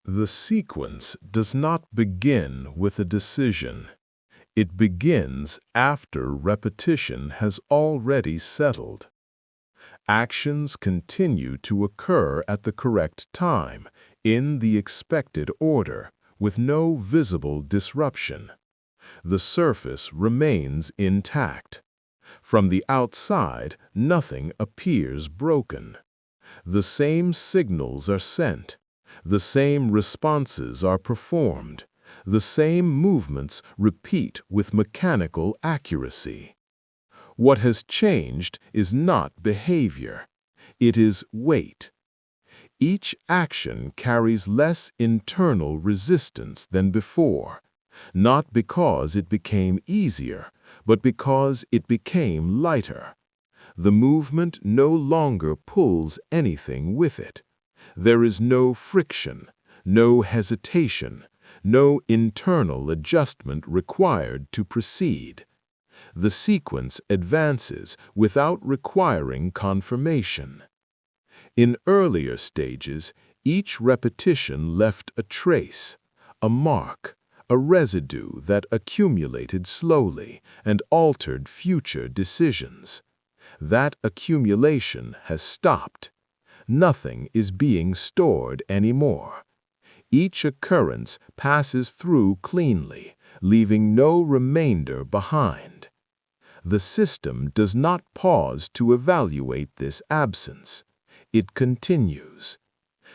The sequence does not begin with a decision. It begins after repetition has already settled. Actions continue to occur at the correct time, in the expected order, with no visible disruption. The surface remains intact. From the outside, nothing appears broken. The same signals are sent. The same responses are performed. The same movements repeat with mechanical accuracy. What has changed is not behavior. It is weight. Each action carries less internal resistance than before, not because it became easier, but because it became lighter. The movement no longer pulls anything with it. There is no friction, no hesitation, no internal adjustment required to proceed. The sequence advances without requiring confirmation. In earlier stages, each repetition left a trace, a mark, a residue that accumulated slowly and altered future decisions. That accumulation has stopped. Nothing is being stored anymore. Each occurrence passes through cleanly, leaving no remainder behind. The system does not pause to evaluate this absence. It continues.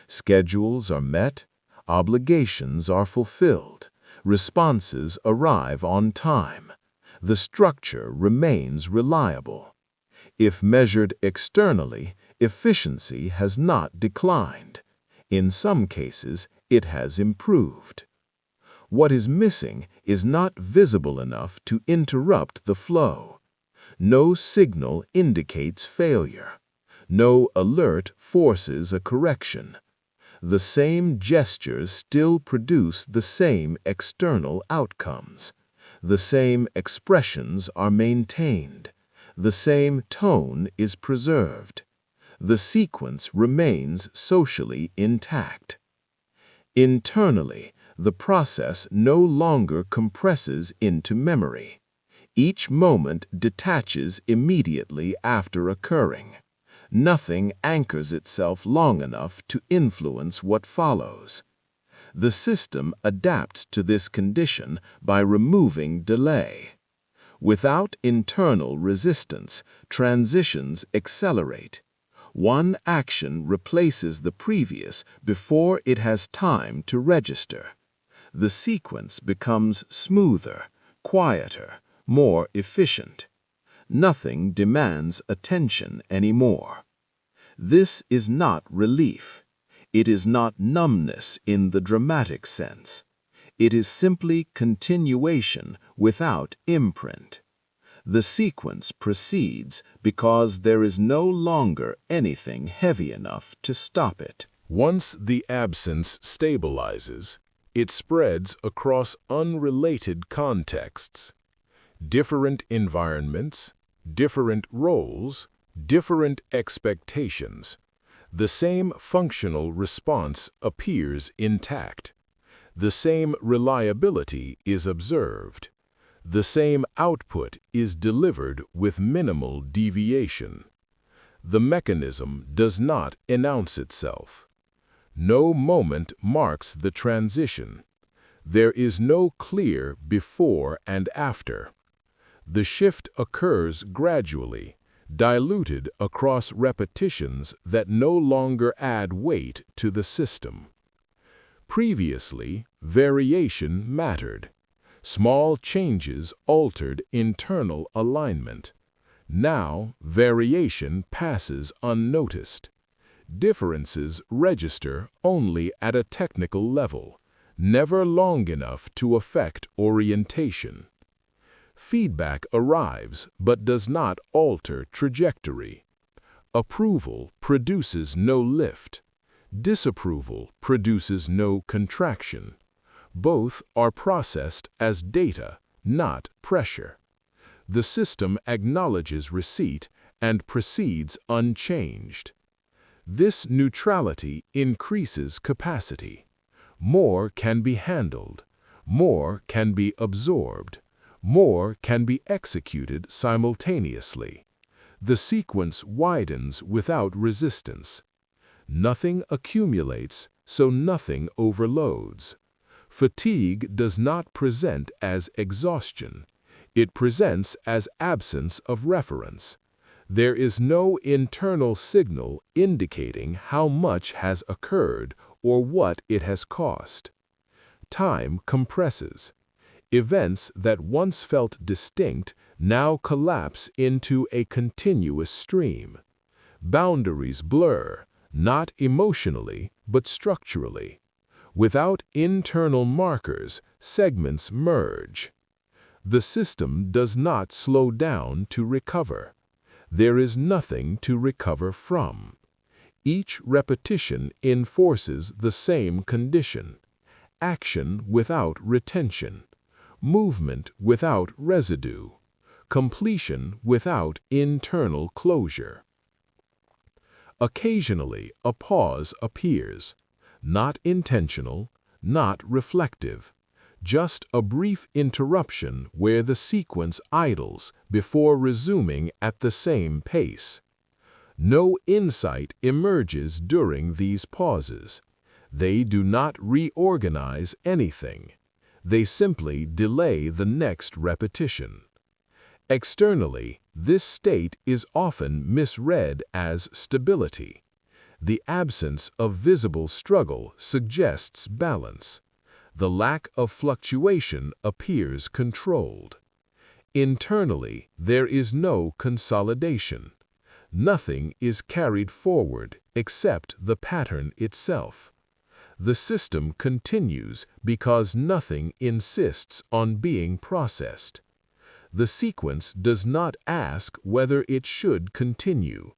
Schedules are met, obligations are fulfilled, responses arrive on time. The structure remains reliable. If measured externally, efficiency has not declined. In some cases, it has improved. What is missing is not visible enough to interrupt the flow. No signal indicates failure. No alert forces a correction. The same gestures still produce the same external outcomes. The same expressions are maintained. The same tone is preserved. The sequence remains socially intact. Internally, the process no longer compresses into memory. Each moment detaches immediately after occurring. Nothing anchors itself long enough to influence what follows. The system adapts to this condition by removing delay. Without internal resistance, transitions accelerate. One action replaces the previous before it has time to register. The sequence becomes smoother, quieter, more efficient. Nothing demands attention anymore. This is not relief. It is not numbness in the dramatic sense. It is simply continuation without imprint. The sequence proceeds because there is no longer anything heavy enough to stop it. Once the absence stabilizes, it spreads across unrelated contexts. Different environments, different roles, different expectations. The same functional response appears intact. The same reliability is observed. The same output is delivered with minimal deviation. The mechanism does not announce itself. No moment marks the transition. There is no clear before and after. The shift occurs gradually, diluted across repetitions that no longer add weight to the system. Previously, variation mattered. Small changes altered internal alignment. Now, variation passes unnoticed. Differences register only at a technical level, never long enough to affect orientation. Feedback arrives but does not alter trajectory. Approval produces no lift. Disapproval produces no contraction. Both are processed as data, not pressure. The system acknowledges receipt and proceeds unchanged. This neutrality increases capacity. More can be handled. More can be absorbed. More can be executed simultaneously. The sequence widens without resistance. Nothing accumulates, so nothing overloads. Fatigue does not present as exhaustion. It presents as absence of reference. There is no internal signal indicating how much has occurred or what it has cost. Time compresses. Events that once felt distinct now collapse into a continuous stream. Boundaries blur, not emotionally, but structurally. Without internal markers, segments merge. The system does not slow down to recover. There is nothing to recover from. Each repetition enforces the same condition: action without retention, movement without residue, completion without internal closure. Occasionally, a pause appears, not intentional, not reflective, just a brief interruption where the sequence idles before resuming at the same pace. No insight emerges during these pauses. They do not reorganize anything. They simply delay the next repetition. Externally, this state is often misread as stability. The absence of visible struggle suggests balance. The lack of fluctuation appears controlled. Internally, there is no consolidation. Nothing is carried forward except the pattern itself. The system continues because nothing insists on being processed. The sequence does not ask whether it should continue.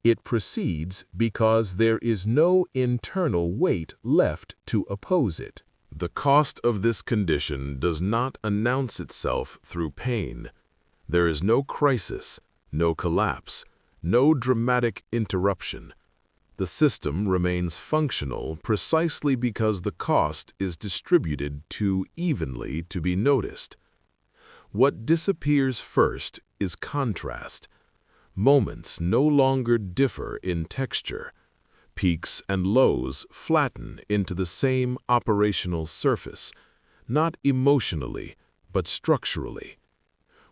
It proceeds because there is no internal weight left to oppose it. The cost of this condition does not announce itself through pain. There is no crisis, no collapse, no dramatic interruption. The system remains functional precisely because the cost is distributed too evenly to be noticed. What disappears first is contrast. Moments no longer differ in texture. Peaks and lows flatten into the same operational surface, not emotionally, but structurally.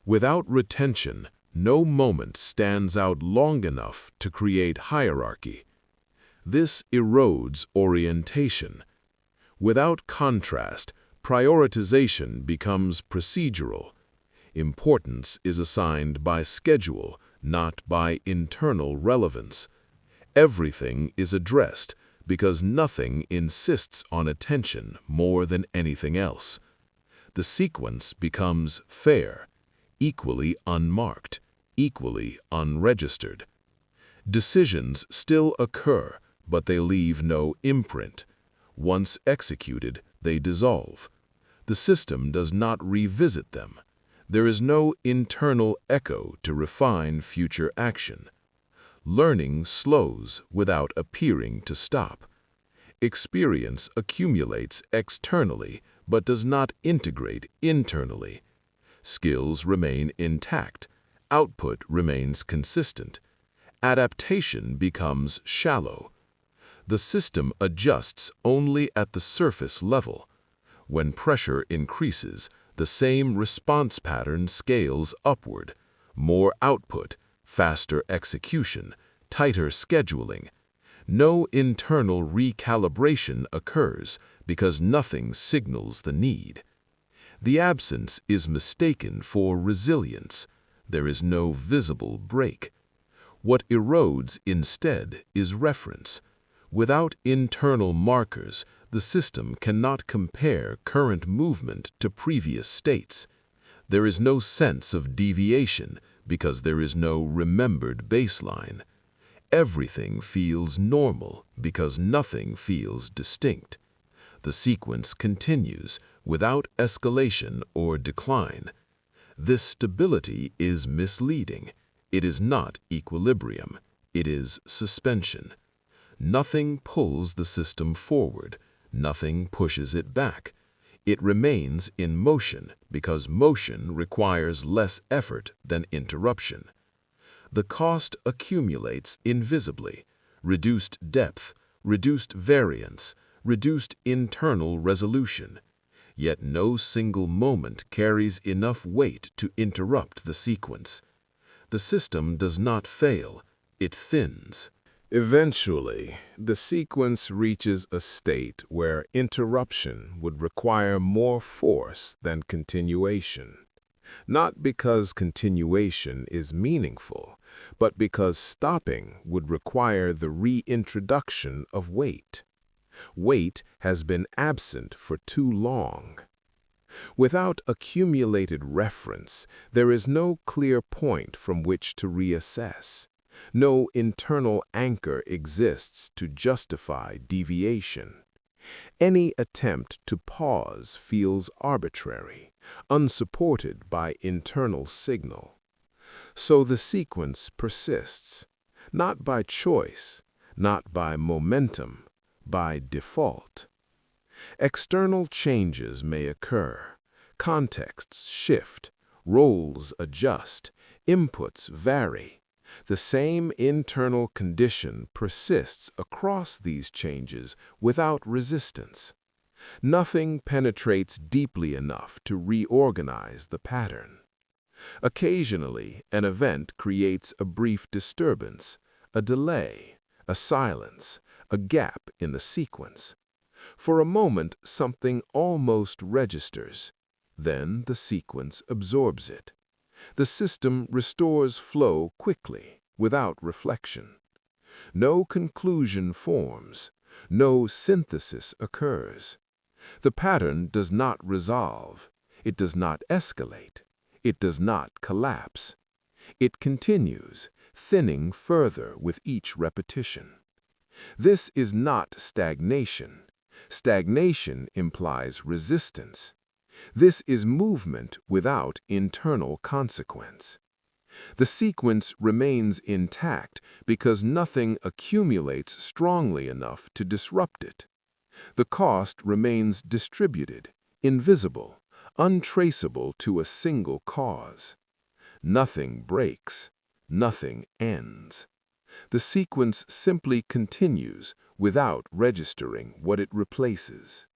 Without retention, no moment stands out long enough to create hierarchy. This erodes orientation. Without contrast, prioritization becomes procedural. Importance is assigned by schedule, not by internal relevance. Everything is addressed because nothing insists on attention more than anything else. The sequence becomes fair, equally unmarked, equally unregistered. Decisions still occur, but they leave no imprint. Once executed, they dissolve. The system does not revisit them. There is no internal echo to refine future action. Learning slows without appearing to stop. Experience accumulates externally but does not integrate internally. Skills remain intact. Output remains consistent. Adaptation becomes shallow. The system adjusts only at the surface level. When pressure increases, the same response pattern scales upward: more output, faster execution, tighter scheduling. No internal recalibration occurs because nothing signals the need. The absence is mistaken for resilience. There is no visible break. What erodes instead is reference. Without internal markers, the system cannot compare current movement to previous states. There is no sense of deviation because there is no remembered baseline. Everything feels normal because nothing feels distinct. The sequence continues without escalation or decline. This stability is misleading. It is not equilibrium. It is suspension. Nothing pulls the system forward. Nothing pushes it back. It remains in motion because motion requires less effort than interruption. The cost accumulates invisibly: reduced depth, reduced variance, reduced internal resolution. Yet no single moment carries enough weight to interrupt the sequence. The system does not fail, it thins. Eventually, the sequence reaches a state where interruption would require more force than continuation. Not because continuation is meaningful, but because stopping would require the reintroduction of weight. Weight has been absent for too long. Without accumulated reference, there is no clear point from which to reassess. No internal anchor exists to justify deviation. Any attempt to pause feels arbitrary, unsupported by internal signal. So the sequence persists, not by choice, not by momentum, by default. External changes may occur, contexts shift, roles adjust, inputs vary. The same internal condition persists across these changes without resistance. Nothing penetrates deeply enough to reorganize the pattern. Occasionally, an event creates a brief disturbance, a delay, a silence, a gap in the sequence. For a moment, something almost registers. Then the sequence absorbs it. The system restores flow quickly, without reflection. No conclusion forms, no synthesis occurs. The pattern does not resolve, it does not escalate, it does not collapse. It continues, thinning further with each repetition. This is not stagnation. Stagnation implies resistance. This is movement without internal consequence. The sequence remains intact because nothing accumulates strongly enough to disrupt it. The cost remains distributed, invisible, untraceable to a single cause. Nothing breaks, nothing ends. The sequence simply continues without registering what it replaces.